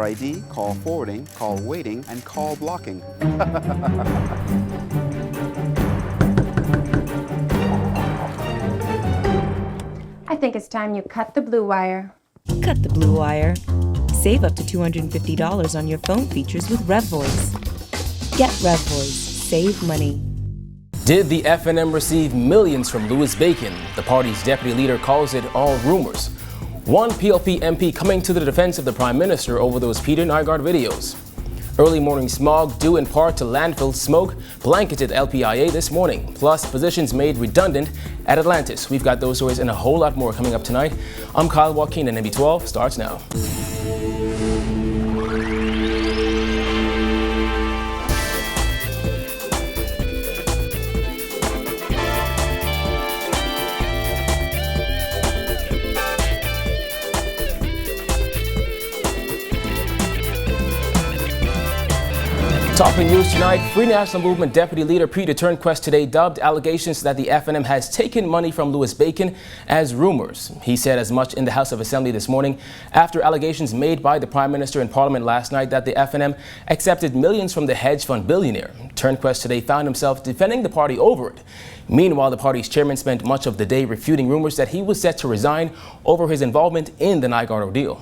ID, call forwarding, call waiting, and call blocking. I think it's time you cut the blue wire. Cut the blue wire. Save up to $250 on your phone features with RevVoice. Get RevVoice. Save money. Did the FNM receive millions from Louis Bacon? The party's deputy leader calls it all rumors. One PLP MP coming to the defense of the Prime Minister over those Peter Nygard videos. Early morning smog due in part to landfill smoke blanketed LPIA this morning, plus positions made redundant at Atlantis. We've got those stories and a whole lot more coming up tonight. I'm Kyle Joaquin and NB12 starts now. Topping news tonight, Free National Movement Deputy Leader Peter Turnquest today dubbed allegations that the FNM has taken money from Louis Bacon as rumors. He said as much in the House of Assembly this morning after allegations made by the Prime Minister in Parliament last night that the FNM accepted millions from the hedge fund billionaire. Turnquest today found himself defending the party over it. Meanwhile, the party's chairman spent much of the day refuting rumors that he was set to resign over his involvement in the Nygard ordeal.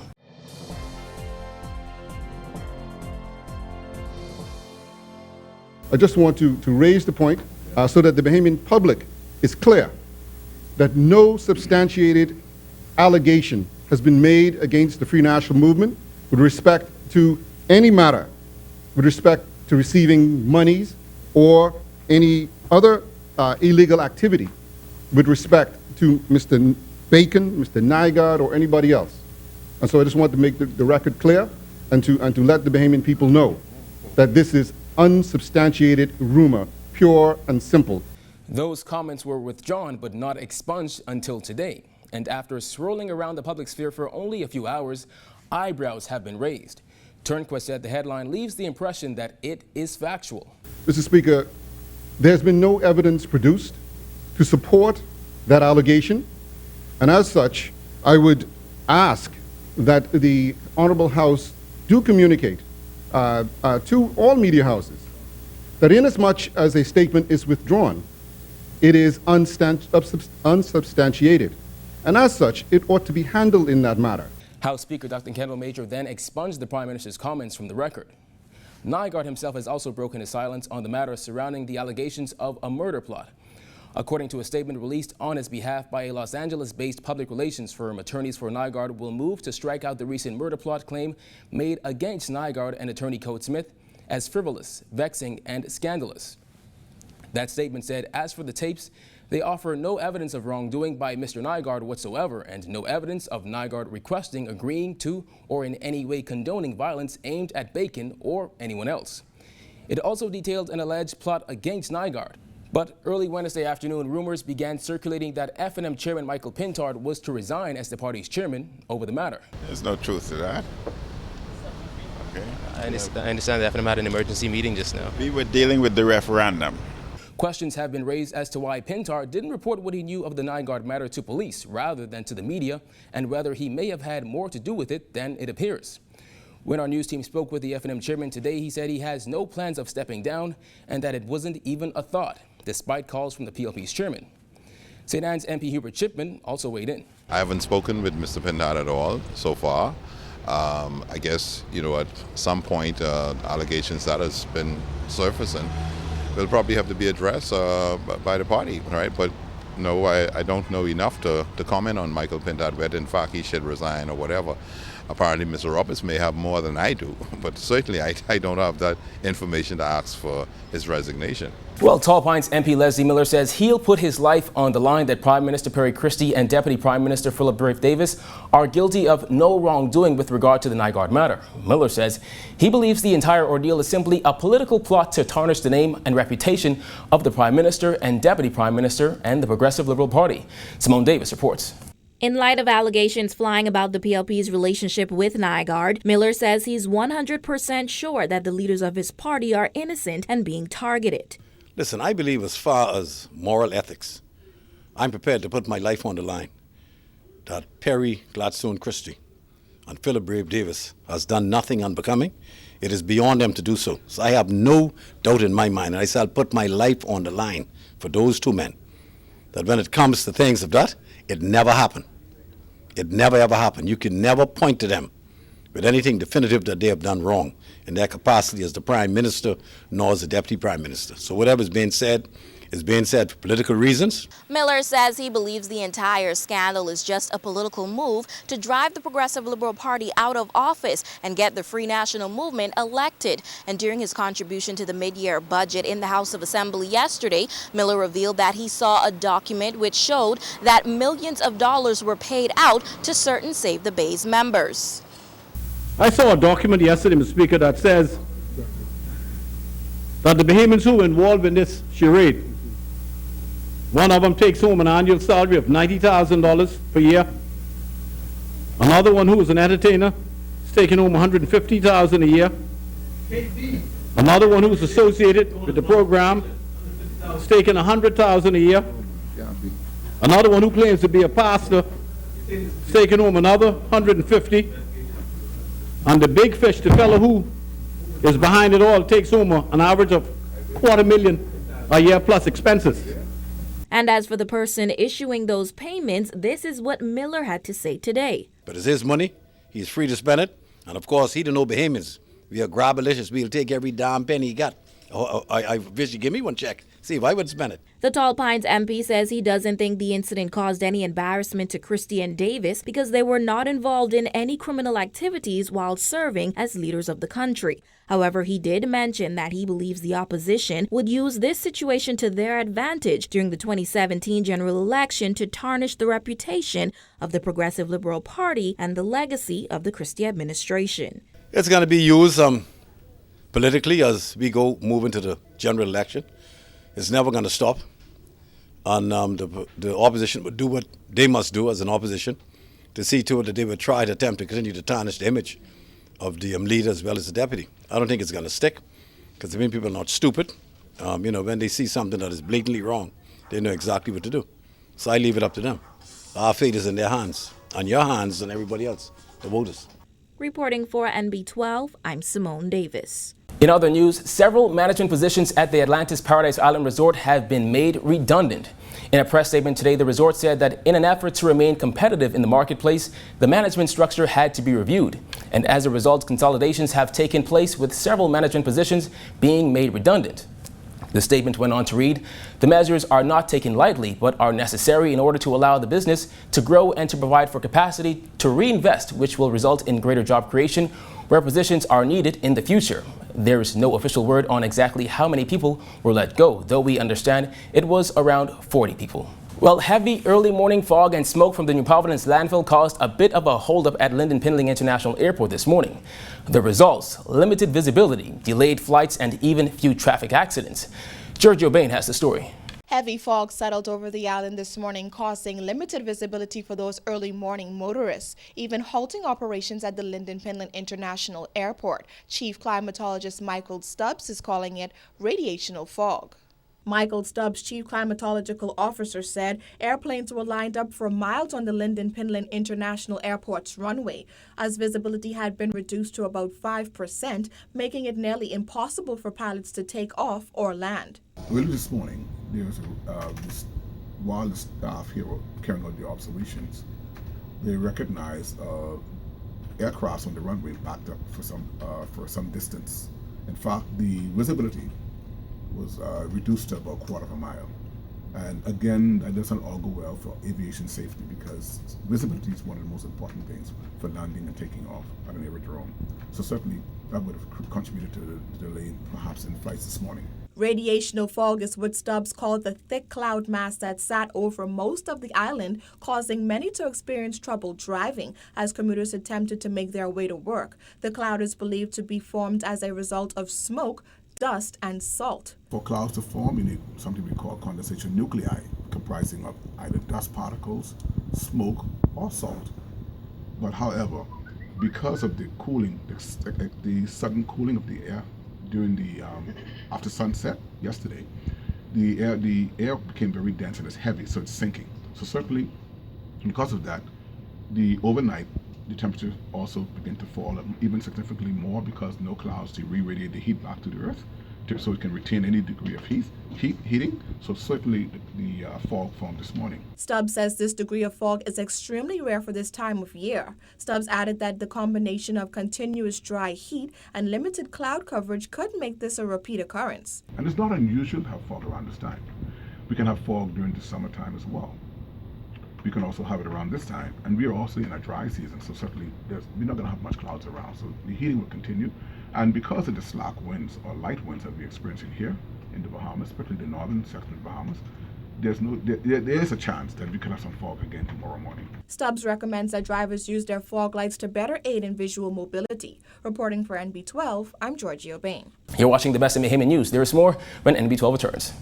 I just want to raise the point so that the Bahamian public is clear that no substantiated allegation has been made against the Free National Movement with respect to any matter, with respect to receiving monies or any other illegal activity with respect to Mr. Bacon, Mr. Nygard, or anybody else. And so I just want to make the record clear and to let the Bahamian people know that this is unsubstantiated rumor, pure and simple. Those comments were withdrawn but not expunged until today. And after swirling around the public sphere for only a few hours, eyebrows have been raised. Turnquest said the headline leaves the impression that it is factual. Mr. Speaker, there's been no evidence produced to support that allegation. And as such, I would ask that the Honorable House do communicate to all media houses that inasmuch as a statement is withdrawn, it is unsubstantiated. And as such, it ought to be handled in that manner. House Speaker Dr. Kendall Major then expunged the Prime Minister's comments from the record. Nygard himself has also broken his silence on the matter surrounding the allegations of a murder plot. According to a statement released on his behalf by a Los Angeles-based public relations firm, attorneys for Nygard will move to strike out the recent murder plot claim made against Nygard and attorney Code Smith as frivolous, vexing, and scandalous. That statement said, as for the tapes, they offer no evidence of wrongdoing by Mr. Nygard whatsoever and no evidence of Nygard requesting, agreeing to, or in any way condoning violence aimed at Bacon or anyone else. It also detailed an alleged plot against Nygard. But early Wednesday afternoon, rumors began circulating that FNM Chairman Michael Pintard was to resign as the party's chairman over the matter. There's no truth to that. Okay. I understand the FNM had an emergency meeting just now. We were dealing with the referendum. Questions have been raised as to why Pintard didn't report what he knew of the Nygard matter to police rather than to the media, and whether he may have had more to do with it than it appears. When our news team spoke with the FNM chairman today, he said he has no plans of stepping down and that it wasn't even a thought, despite calls from the PLP's chairman. St. Anne's MP Hubert Chipman also weighed in. I haven't spoken with Mr. Pintard at all so far. I guess, at some point, allegations that has been surfacing will probably have to be addressed by the party, right? But no, I don't know enough to comment on Michael Pintard, whether in fact he should resign or whatever. Apparently Mr. Roberts may have more than I do, but certainly I don't have that information to ask for his resignation. Well, Tall Pines MP Leslie Miller says he'll put his life on the line that Prime Minister Perry Christie and Deputy Prime Minister Philip Brave Davis are guilty of no wrongdoing with regard to the Nygard matter. Miller says he believes the entire ordeal is simply a political plot to tarnish the name and reputation of the Prime Minister and Deputy Prime Minister and the Progressive Liberal Party. Simone Davis reports. In light of allegations flying about the PLP's relationship with Nygard, Miller says he's 100% sure that the leaders of his party are innocent and being targeted. Listen, I believe as far as moral ethics, I'm prepared to put my life on the line that Perry, Gladstone, Christie and Philip Brave Davis has done nothing unbecoming, it is beyond them to do so. So I have no doubt in my mind, and I shall put my life on the line for those two men, that when it comes to things of that, it never happened. It never ever happened. You can never point to them with anything definitive that they have done wrong in their capacity as the Prime Minister, nor as the Deputy Prime Minister. So whatever is being said for political reasons. Miller says he believes the entire scandal is just a political move to drive the Progressive Liberal Party out of office and get the Free National Movement elected. And during his contribution to the mid-year budget in the House of Assembly yesterday, Miller revealed that he saw a document which showed that millions of dollars were paid out to certain Save the Bays members. I saw a document yesterday, Mr. Speaker, that says that the Bahamians who were involved in this charade, one of them takes home an annual salary of $90,000 per year. Another one, who is an entertainer, is taking home $150,000 a year. Another one who is associated with the program is taking $100,000 a year. Another one who claims to be a pastor is taking home another $150,000. And the big fish, the fellow who is behind it all, takes home an average of $250,000 a year plus expenses. And as for the person issuing those payments, this is what Miller had to say today. But it's his money. He's free to spend it. And of course, he don't know Bahamians. We are grabalicious. We'll take every damn penny he got. I wish you give me one check. See if I would spend it. The Tall Pines MP says he doesn't think the incident caused any embarrassment to Christie and Davis because they were not involved in any criminal activities while serving as leaders of the country. However, he did mention that he believes the opposition would use this situation to their advantage during the 2017 general election to tarnish the reputation of the Progressive Liberal Party and the legacy of the Christie administration. It's going to be used politically as we move into the general election. It's never going to stop. And the opposition would do what they must do as an opposition to see to it that they would try to attempt to continue to tarnish the image of the leader as well as the deputy. I don't think it's going to stick because the people are not stupid. When they see something that is blatantly wrong, they know exactly what to do. So I leave it up to them. Our fate is in their hands, and your hands and everybody else, the voters. Reporting for NB12, I'm Simone Davis. In other news, several management positions at the Atlantis Paradise Island Resort have been made redundant. In a press statement today, the resort said that in an effort to remain competitive in the marketplace, the management structure had to be reviewed. And as a result, consolidations have taken place with several management positions being made redundant. The statement went on to read, "The measures are not taken lightly, but are necessary in order to allow the business to grow and to provide for capacity to reinvest, which will result in greater job creation where positions are needed in the future." There is no official word on exactly how many people were let go, though we understand it was around 40 people. Well, heavy early morning fog and smoke from the New Providence landfill caused a bit of a holdup at Linden-Pinling International Airport this morning. The results: limited visibility, delayed flights, and even few traffic accidents. Giorgio Bain has the story. Heavy fog settled over the island this morning, causing limited visibility for those early morning motorists, even halting operations at the Linden-Pinland International Airport. Chief climatologist Michael Stubbs is calling it radiational fog. Michael Stubbs, Chief Climatological Officer, said airplanes were lined up for miles on the Linden-Pinland International Airport's runway, as visibility had been reduced to about 5%, making it nearly impossible for pilots to take off or land. Early this morning, there was while the staff here were carrying out the observations, they recognized aircrafts on the runway backed up for some distance. In fact, the visibility was reduced to about a quarter of a mile. And again, that doesn't all go well for aviation safety because visibility is one of the most important things for landing and taking off at an aerodrome. So certainly that would have contributed to the delay perhaps in flights this morning. Radiational fog is what Stubbs called the thick cloud mass that sat over most of the island, causing many to experience trouble driving as commuters attempted to make their way to work. The cloud is believed to be formed as a result of smoke, dust, and salt. For clouds to form, you need something we call condensation nuclei, comprising of either dust particles, smoke, or salt. But however, because of the cooling, the sudden cooling of the air during the after sunset yesterday, the air became very dense and it's heavy, so it's sinking. So certainly, because of that, the overnight the temperatures also begin to fall even significantly more because no clouds to re-radiate the heat back to the earth, so it can retain any degree of heating. So certainly the fog formed this morning. Stubbs says this degree of fog is extremely rare for this time of year. Stubbs added that the combination of continuous dry heat and limited cloud coverage could make this a repeat occurrence. And it's not unusual to have fog around this time. We can have fog during the summertime as well. We can also have it around this time, and we are also in a dry season, so certainly we're not going to have much clouds around, so the heating will continue. And because of the slack winds or light winds that we're experiencing here in the Bahamas, particularly the northern section of the Bahamas, there is a chance that we could have some fog again tomorrow morning. Stubbs recommends that drivers use their fog lights to better aid in visual mobility. Reporting for NB12, I'm Georgie O'Bain. You're watching the best in Bahamian news. There is more when NB12 returns.